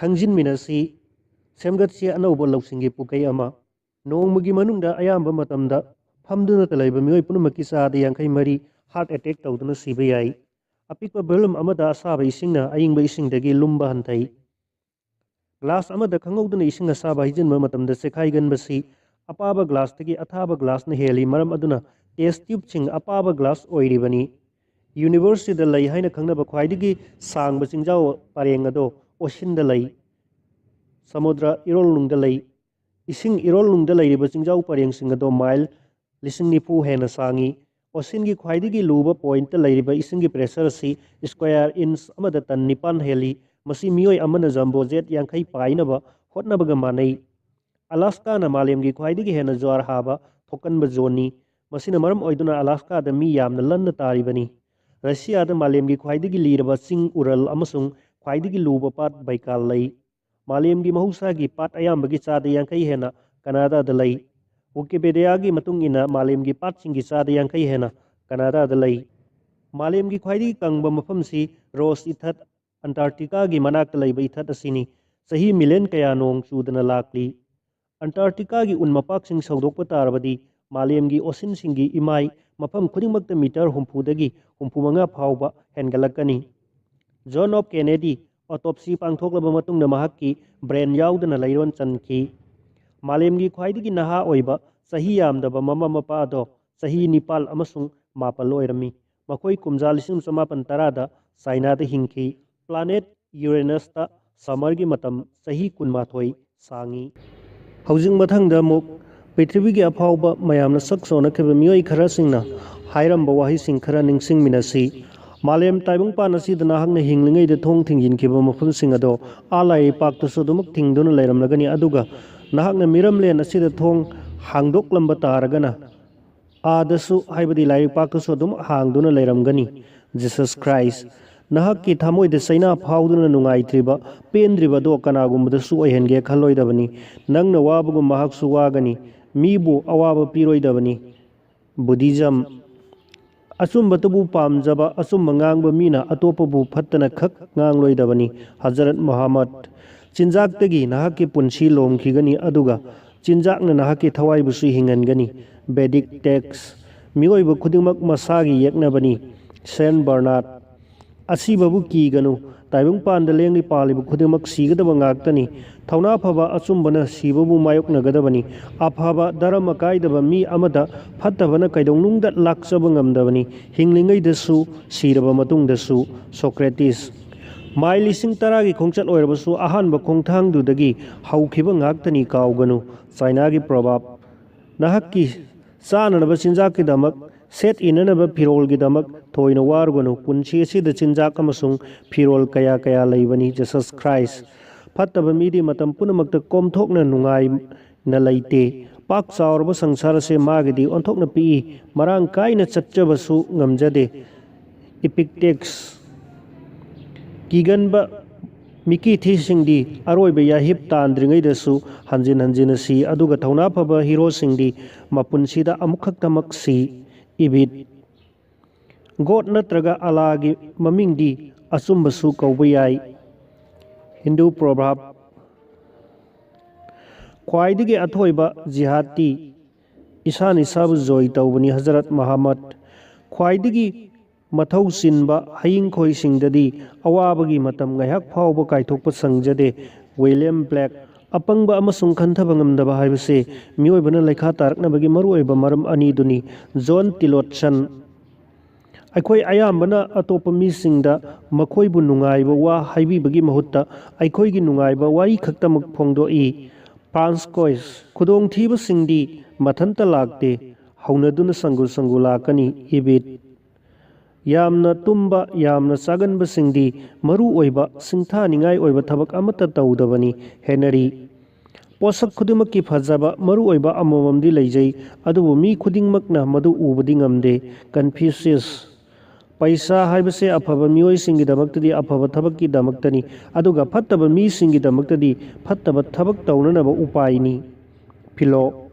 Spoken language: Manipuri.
ꯈꯪꯖꯤꯟꯃꯤꯟꯅꯁꯤ ꯁꯦꯝꯒꯠꯁꯤ ꯑꯅꯧꯕ ꯂꯧꯁꯤꯡꯒꯤ ꯄꯨꯀꯩ ꯑꯃ ꯅꯣꯡꯃꯒꯤ ꯃꯅꯨꯡꯗ ꯑꯌꯥꯝꯕ ꯃꯇꯝꯗ ꯐꯝꯗꯨꯅꯇ ꯂꯩꯕ ꯃꯤꯑꯣꯏ ꯄꯨꯝꯅꯃꯛꯀꯤ ꯆꯥꯗ 53 ꯍꯥꯔꯠ ꯑꯦꯇꯦꯛ ꯇꯧꯗꯨꯅ ꯁꯤꯕ ꯌꯥꯏ꯫ ꯑꯄꯤꯛꯄ ꯚꯣꯜꯌꯨꯝ ꯑꯃꯗ ꯑꯁꯥꯕ ꯏꯁꯤꯡꯅ ꯑꯏꯪꯕ ꯏꯁꯤꯡꯗꯒꯤ ꯂꯨꯝꯕ ꯍꯟꯊꯩ꯫ ꯒ꯭ꯂꯥꯁ ꯑꯃꯗ ꯈꯪꯍꯧꯗꯅ ꯏꯁꯤꯡ ꯑꯁꯥꯕ ꯍꯩꯖꯤꯟꯕ ꯃꯇꯝꯗ ꯆꯦꯈꯥꯏꯒꯟꯕꯁꯤ ꯑꯄꯥꯕ ꯒ꯭ꯂꯥꯁꯇꯒꯤ ꯑꯊꯥꯕ ꯒ꯭ꯂꯥꯁꯅ ꯍꯦꯜꯂꯤ, ꯃꯔꯝ ꯑꯗꯨꯅ ꯇꯦꯁ ꯇ꯭ꯌꯨꯕꯁꯤꯡ ꯑꯄꯥꯕ ꯒ꯭ꯂꯥꯁ ꯑꯣꯏꯔꯤꯕꯅꯤ꯫ ꯌꯨꯅꯤꯚꯔꯁꯁꯤꯗ ꯂꯩ ꯍꯥꯏꯅ ꯈꯪꯅꯕ ꯈ꯭ꯋꯥꯏꯗꯒꯤ ꯁꯥꯡꯕ ꯆꯤꯡꯖꯥꯎ ꯄꯔꯦꯡ ꯑꯗꯣ ꯑꯣꯁꯤꯟꯗ ꯂꯩ꯫ ꯁꯃꯨꯗ꯭ꯔ ꯏꯔꯣꯜꯅꯨꯡꯗ ꯂꯩ꯫ ꯏꯁꯤꯡ ꯏꯔꯣꯜꯅꯨꯡꯗ ꯂꯩꯔꯤꯕ ꯆꯤꯡꯖꯥꯎ ꯄꯔꯦꯡꯁꯤꯡ ꯑꯗꯣ ꯃꯥꯏꯜ 90,000 ꯍꯦꯟꯅ ꯁꯥꯡꯏ꯫ ꯑꯣꯁꯤꯟꯒꯤ ꯈ꯭ꯋꯥꯏꯗꯒꯤ ꯂꯨꯕ ꯄꯣꯏꯟꯇ ꯂꯩꯔꯤꯕ ꯏꯁꯤꯡꯒꯤ ꯄ꯭ꯔꯦꯁꯔ ꯑꯁꯤ ꯁ꯭ꯀ꯭ꯋꯥꯌꯔ ꯏꯟꯆ ꯑꯃꯗ ꯇꯟ 9 ꯍꯦꯜꯂꯤ꯫ ꯃꯁꯤ ꯃꯤꯑꯣꯏ ꯑꯃꯅ ꯖꯝꯕꯣ ꯖꯦꯠ 50 ꯄꯥꯏꯅꯕ ꯍꯣꯠꯅꯕꯒ ꯃꯥꯟꯅꯩ꯫ ꯑꯂꯥꯁꯀꯥꯅ ꯃꯥꯂꯦꯝꯒꯤ ꯈ꯭ꯋꯥꯏꯗꯒꯤ ꯍꯦꯟꯅ ꯖ꯭ꯋꯥꯔ ꯍꯥꯕ ꯊꯣꯛꯀꯟꯕ ꯖꯣꯟꯅꯤ, ꯃꯁꯤꯅ ꯃꯔꯝ ꯑꯣꯏꯗꯨꯅ ꯑꯂꯥꯁꯀꯥꯗ ꯃꯤ ꯌꯥꯝꯅ ꯂꯟꯅ ꯇꯥꯔꯤꯕꯅꯤ꯫ ꯔꯁꯤꯌꯥꯗ ꯃꯥꯂꯦꯝꯒꯤ ꯈ꯭ꯋꯥꯏꯗꯒꯤ ꯂꯤꯔꯕ ꯆꯤꯡ ꯎꯔꯜ ꯑꯃꯁꯨꯡ ꯈ꯭ꯋꯥꯏꯗꯒꯤ ꯂꯨꯕ ꯄꯥꯠ ꯕꯩꯀꯥꯜ ꯂꯩ꯫ ꯃꯥꯂꯦꯝꯒꯤ ꯃꯍꯧꯁꯥꯒꯤ ꯄꯥꯠ ꯑꯌꯥꯝꯕꯒꯤ ꯆꯥꯗ 50 ꯍꯦꯟꯅ ꯀꯅꯥꯗꯥꯗ ꯂꯩ꯫ ꯋꯤꯀꯤꯄꯤꯗꯤꯌꯥꯒꯤ ꯃꯇꯨꯡ ꯏꯟꯅ ꯃꯥꯂꯦꯝꯒꯤ ꯄꯥꯠꯁꯤꯡꯒꯤ ꯆꯥꯗ 50 ꯍꯦꯟꯅ ꯀꯅꯥꯗꯥꯗ ꯂꯩ꯫ ꯃꯥꯂꯦꯝꯒꯤ ꯈ꯭ꯋꯥꯏꯗꯒꯤ ꯀꯪꯕ ꯃꯐꯝꯁꯤ ꯔꯣꯁ ꯏꯊꯠ ꯑꯟꯇꯥꯔꯛꯇꯤꯀꯥꯒꯤ ꯃꯅꯥꯛꯇ ꯂꯩꯕ ꯏꯊꯠ ꯑꯁꯤꯅꯤ꯫ ꯆꯍꯤ ꯃꯤꯂꯤꯌꯟ ꯀꯌꯥ ꯅꯣꯡ ꯆꯨꯗꯅ ꯂꯥꯛꯂꯤ꯫ ꯑꯟꯇꯥꯔꯛꯇꯤꯀꯥꯒꯤ ꯎꯟ ꯃꯄꯥꯛꯁꯤꯡ ꯁꯧꯗꯣꯛꯄ ꯇꯥꯔꯕꯗꯤ ꯃꯥꯂꯦꯝꯒꯤ ꯑꯣꯁꯤꯟꯁꯤꯡꯒꯤ ꯏꯃꯥꯏ ꯃꯐꯝ ꯈꯨꯗꯤꯡꯃꯛꯇ ꯃꯤꯇꯔ 70ꯗꯒꯤ 75 ꯐꯥꯎꯕ ꯍꯦꯟꯒꯠꯂꯛꯀꯅꯤ꯫ ꯖꯣꯟ ꯑꯦꯐ ꯀꯦꯅꯦꯗꯤ ꯑꯣꯇꯣꯞꯁꯤ ꯄꯥꯡꯊꯣꯛꯂꯕ ꯃꯇꯨꯡꯗ ꯃꯍꯥꯛꯀꯤ ꯕ꯭ꯔꯦꯟ ꯌꯥꯎꯗꯅ ꯂꯩꯔꯣꯟ ꯆꯟꯈꯤ꯫ ꯃꯥꯂꯦꯝꯒꯤ ꯈ꯭ꯋꯥꯏꯗꯒꯤ ꯅꯍꯥ ꯑꯣꯏꯕ ꯆꯍꯤ ꯌꯥꯝꯗꯕ ꯃꯃꯥ ꯃꯄꯥ ꯑꯗꯣ ꯆꯍꯤ 9 ꯑꯃꯁꯨꯡ 9 ꯑꯣꯏꯔꯝꯃꯤ꯫ ꯃꯈꯣꯏ ꯀꯨꯝꯖꯥ 1910ꯗ ꯆꯥꯏꯅꯥꯗ ꯍꯤꯡꯈꯤ꯫ ꯄ꯭ꯂꯥꯅꯦꯠ ꯌꯨꯔꯦꯅꯁꯇ ꯁꯝꯃꯔꯒꯤ ꯃꯇꯝ ꯆꯍꯤ 12 ꯁꯥꯡꯏ꯫ ꯍꯧꯖꯤꯛ ꯃꯊꯪꯗ ꯑꯃꯨꯛ ꯄ꯭ꯔꯤꯊꯤꯕꯤꯒꯤ ꯑꯐꯥꯎꯕ ꯃꯌꯥꯝꯅ ꯁꯛ ꯁꯣꯟꯅꯈꯤꯕ ꯃꯤꯑꯣꯏ ꯈꯔꯁꯤꯡꯅ ꯍꯥꯏꯔꯝꯕ ꯋꯥꯍꯩꯁꯤꯡ ꯈꯔ ꯅꯤꯡꯁꯤꯡꯃꯤꯟꯅꯁꯤ꯫ ꯃꯥꯂꯦꯝ ꯇꯥꯏꯕꯪꯄꯥꯟ ꯑꯁꯤꯗ ꯅꯍꯥꯛꯅ ꯍꯤꯡꯂꯤꯉꯩꯗ ꯊꯣꯡ ꯊꯤꯡꯖꯤꯟꯈꯤꯕ ꯃꯐꯝꯁꯤꯡ ꯑꯗꯣ ꯂꯩꯄꯥꯛꯇꯁꯨ ꯑꯗꯨꯃꯛ ꯊꯤꯡꯗꯨꯅ ꯂꯩꯔꯝꯂꯒꯅꯤ, ꯑꯗꯨꯒ ꯅꯍꯥꯛꯅ ꯃꯤꯔꯝꯂꯦꯟ ꯑꯁꯤꯗ ꯊꯣꯡ ꯍꯥꯡꯗꯣꯛꯂꯝꯕ ꯇꯥꯔꯒꯅ ꯑꯥꯗꯁꯨ ꯍꯥꯏꯕꯗꯤ ꯂꯩꯄꯥꯛꯇꯁꯨ ꯑꯗꯨꯝ ꯍꯥꯡꯗꯨꯅ ꯂꯩꯔꯝꯒꯅꯤ꯫ ꯖꯤꯁꯁ ꯈ꯭ꯔꯥꯏꯁ, ꯅꯍꯥꯛꯀꯤ ꯊꯃꯣꯏꯗ ꯆꯩꯅꯥ ꯐꯥꯎꯗꯨꯅ ꯅꯨꯡꯉꯥꯏꯇ꯭ꯔꯤꯕ, ꯄꯦꯟꯗ꯭ꯔꯤꯕ ꯑꯗꯣ ꯀꯅꯥꯒꯨꯝꯕꯗꯁꯨ ꯑꯣꯏꯍꯟꯒꯦ ꯈꯜꯂꯣꯏꯗꯕꯅꯤ꯫ ꯅꯪꯅ ꯋꯥꯕꯒꯨꯝ ꯃꯍꯥꯛꯁꯨ ꯋꯥꯒꯅꯤ, ꯃꯤꯕꯨ ꯑꯋꯥꯕ ꯄꯤꯔꯣꯏꯗꯕꯅꯤ꯫ ꯕꯨꯙꯤꯖꯝ, ꯑꯆꯨꯝꯕꯇꯕꯨ ꯄꯥꯝꯖꯕ, ꯑꯆꯨꯝꯕ ꯉꯥꯡꯕ ꯃꯤꯅ ꯑꯇꯣꯞꯄꯕꯨ ꯐꯠꯇꯅ ꯈꯛ ꯉꯥꯡꯂꯣꯏꯗꯕꯅꯤ꯫ ꯍꯖꯔꯠ ꯃꯨꯍꯝꯃꯗ, ꯆꯤꯟꯖꯥꯛꯇꯒꯤ ꯅꯍꯥꯛꯀꯤ ꯄꯨꯟꯁꯤ ꯂꯣꯝꯈꯤꯒꯅꯤ, ꯑꯗꯨꯒ ꯆꯤꯟꯖꯥꯛꯅ ꯅꯍꯥꯛꯀꯤ ꯊꯋꯥꯏꯕꯨꯁꯨ ꯍꯤꯡꯍꯟꯒꯅꯤ꯫ ꯕꯦꯗꯤꯛ ꯇꯦꯛꯁ, ꯃꯤꯑꯣꯏꯕ ꯈꯨꯗꯤꯡꯃꯛ ꯃꯁꯥꯒꯤ ꯌꯦꯛꯅꯕꯅꯤ꯫ ꯁꯦꯟꯠ ꯕꯔꯅꯥꯔꯗ, ꯑꯁꯤꯕꯕꯨ ꯀꯤꯒꯅꯨ, ꯇꯥꯏꯕꯪꯄꯥꯟꯗ ꯂꯦꯡꯂꯤ ꯄꯥꯜꯂꯤꯕ ꯈꯨꯗꯤꯡꯃꯛ ꯁꯤꯒꯗꯕ ꯉꯥꯛꯇꯅꯤ꯫ ꯊꯧꯅꯥ ꯐꯕ ꯑꯆꯨꯝꯕꯅ ꯁꯤꯕꯕꯨ ꯃꯥꯌꯣꯛꯅꯒꯗꯕꯅꯤ꯫ ꯑꯐꯕ ꯙꯔꯃ ꯀꯥꯏꯗꯕ ꯃꯤ ꯑꯃꯗ ꯐꯠꯇꯕꯅ ꯀꯩꯗꯧꯅꯨꯡꯗ ꯂꯥꯛꯆꯕ ꯉꯝꯗꯕꯅꯤ, ꯍꯤꯡꯂꯤꯉꯩꯗꯁꯨ ꯁꯤꯔꯕ ꯃꯇꯨꯡꯗꯁꯨ꯫ ꯁꯣꯀ꯭ꯔꯦꯇꯤꯁ, ꯃꯥꯏꯜ 10,000ꯒꯤ ꯈꯣꯡꯆꯠ ꯑꯣꯏꯔꯕꯁꯨ ꯑꯍꯥꯟꯕ ꯈꯣꯡꯊꯥꯡꯗꯨꯗꯒꯤ ꯍꯧꯈꯤꯕ ꯉꯥꯛꯇꯅꯤ, ꯀꯥꯎꯒꯅꯨ꯫ ꯆꯥꯏꯅꯥꯒꯤ ꯄ꯭ꯔꯣꯚꯥꯔꯕ, ꯅꯍꯥꯛꯀꯤ ꯆꯥꯅꯅꯕ ꯆꯤꯟꯖꯥꯛꯀꯤꯗꯃꯛ, ꯁꯦꯠ ꯏꯅꯅꯕ ꯐꯤꯔꯣꯜꯒꯤꯗꯃꯛ ꯊꯣꯏꯅ ꯋꯥꯔꯨꯒꯅꯨ꯫ ꯄꯨꯟꯁꯤ ꯑꯁꯤꯗ ꯆꯤꯟꯖꯥꯛ ꯑꯃꯁꯨꯡ ꯐꯤꯔꯣꯜ ꯀꯌꯥ ꯀꯌꯥ ꯂꯩꯕꯅꯤ꯫ ꯖꯤꯁꯁ ꯈ꯭ꯔꯥꯏꯁ, ꯐꯠꯇꯕ ꯃꯤꯗꯤ ꯃꯇꯝ ꯄꯨꯝꯅꯃꯛꯇ ꯀꯣꯝꯊꯣꯛꯅ ꯅꯨꯡꯉꯥꯏꯅ ꯂꯩꯇꯦ꯫ ꯄꯥꯛ ꯆꯥꯎꯔꯕ ꯁꯪꯁꯥꯔ ꯑꯁꯤ ꯃꯥꯒꯤꯗꯤ ꯑꯣꯟꯊꯣꯛꯅ ꯄꯤꯛꯏ, ꯃꯔꯥꯡ ꯀꯥꯏꯅ ꯆꯠꯆꯕꯁꯨ ꯉꯝꯖꯗꯦ꯫ ꯏꯄꯤꯛꯇꯦꯛꯁ, ꯀꯤꯒꯟꯕ ꯃꯤꯀꯤꯊꯤꯁꯤꯡꯗꯤ ꯑꯔꯣꯏꯕ ꯌꯥꯍꯤꯞ ꯇꯥꯟꯗ꯭ꯔꯤꯉꯩꯗꯁꯨ ꯍꯟꯖꯤꯟ ꯍꯟꯖꯤꯟꯅ ꯁꯤ, ꯑꯗꯨꯒ ꯊꯧꯅꯥ ꯐꯕ ꯍꯤꯔꯣꯁꯤꯡꯗꯤ ꯃꯄꯨꯟꯁꯤꯗ ꯑꯃꯨꯛꯈꯛꯇꯃꯛ ꯁꯤ꯫ ꯏꯕꯤꯠ, ꯒꯣꯗ ꯅꯠꯇ꯭ꯔꯒ ꯑꯜꯂꯥꯍꯒꯤ ꯃꯃꯤꯡꯗꯤ ꯑꯆꯨꯝꯕꯁꯨ ꯀꯧꯕ ꯌꯥꯏ꯫ ꯍꯤꯟꯗꯨ ꯄ꯭ꯔꯣꯚꯥꯔꯕ, ꯈ꯭ꯋꯥꯏꯗꯒꯤ ꯑꯊꯣꯏꯕ ꯖꯤꯍꯥꯗꯇꯤ ꯏꯁꯥꯅ ꯏꯁꯥꯕꯨ ꯖꯣꯏ ꯇꯧꯕꯅꯤ꯫ ꯍꯖꯔꯠ ꯃꯨꯍꯝꯃꯗ, ꯈ꯭ꯋꯥꯏꯗꯒꯤ ꯃꯊꯧ ꯆꯤꯟꯕ ꯍꯌꯤꯡꯈꯣꯏꯁꯤꯡꯗꯗꯤ ꯑꯋꯥꯕꯒꯤ ꯃꯇꯝ ꯉꯥꯏꯍꯥꯛ ꯐꯥꯎꯕ ꯀꯥꯏꯊꯣꯛꯄ ꯁꯪꯖꯗꯦ꯫ ꯋꯤꯂꯤꯌꯝ ꯕ꯭ꯂꯦꯛ, ꯑꯄꯪꯕ ꯑꯃꯁꯨꯡ ꯈꯟꯊꯕ ꯉꯝꯗꯕ ꯍꯥꯏꯕꯁꯤ ꯃꯤꯑꯣꯏꯕꯅ ꯂꯩꯈꯥ ꯇꯥꯔꯛꯅꯕꯒꯤ ꯃꯔꯨꯑꯣꯏꯕ ꯃꯔꯝ ꯑꯅꯤꯗꯨꯅꯤ꯫ ꯖꯣꯟ ꯇꯤꯂꯣꯠꯁꯟ, ꯑꯩꯈꯣꯏ ꯑꯌꯥꯝꯕꯅ ꯑꯇꯣꯞꯄ ꯃꯤꯁꯤꯡꯗ ꯃꯈꯣꯏꯕꯨ ꯅꯨꯡꯉꯥꯏꯕ ꯋꯥ ꯍꯥꯏꯕꯤꯕꯒꯤ ꯃꯍꯨꯠꯇ ꯑꯩꯈꯣꯏꯒꯤ ꯅꯨꯡꯉꯥꯏꯕ ꯋꯥꯔꯤ ꯈꯛꯇꯃꯛ ꯐꯣꯡꯗꯣꯛꯏ꯫ ꯐ꯭ꯔꯥꯟꯁꯀꯣꯏꯁ, ꯈꯨꯗꯣꯡꯊꯤꯕꯁꯤꯡꯗꯤ ꯃꯊꯟꯇ ꯂꯥꯛꯇꯦ, ꯍꯧꯅꯗꯨꯅ ꯁꯪꯒꯨ ꯁꯪꯒꯨ ꯂꯥꯛꯀꯅꯤ꯫ ꯏꯕꯤꯠ, ꯌꯥꯝꯅ ꯇꯨꯝꯕ, ꯌꯥꯝꯅ ꯆꯥꯒꯟꯕꯁꯤꯡꯗꯤ ꯃꯔꯨ ꯑꯣꯏꯕ ꯁꯤꯡꯊꯥꯅꯤꯡꯉꯥꯏ ꯑꯣꯏꯕ ꯊꯕꯛ ꯑꯃꯠꯇ ꯇꯧꯗꯕꯅꯤ꯫ ꯍꯦꯅꯔꯤ, ꯄꯣꯠꯁꯛ ꯈꯨꯗꯤꯡꯃꯛꯀꯤ ꯐꯖꯕ ꯃꯔꯨꯑꯣꯏꯕ ꯑꯃꯃꯝꯗꯤ ꯂꯩꯖꯩ, ꯑꯗꯨꯕꯨ ꯃꯤ ꯈꯨꯗꯤꯡꯃꯛꯅ ꯃꯗꯨ ꯎꯕꯗꯤ ꯉꯝꯗꯦ꯫ ꯀꯟꯐ꯭ꯌꯨꯁꯤꯌꯁ, ꯄꯩꯁꯥ ꯍꯥꯏꯕꯁꯤ ꯑꯐꯕ ꯃꯤꯑꯣꯏꯁꯤꯡꯒꯤꯗꯃꯛꯇꯗꯤ ꯑꯐꯕ ꯊꯕꯛꯀꯤꯗꯃꯛꯇꯅꯤ, ꯑꯗꯨꯒ ꯐꯠꯇꯕ ꯃꯤꯁꯤꯡꯒꯤꯗꯃꯛꯇꯗꯤ ꯐꯠꯇꯕ ꯊꯕꯛ ꯇꯧꯅꯅꯕ ꯎꯄꯥꯏꯅꯤ꯫ ꯐꯤꯂꯣ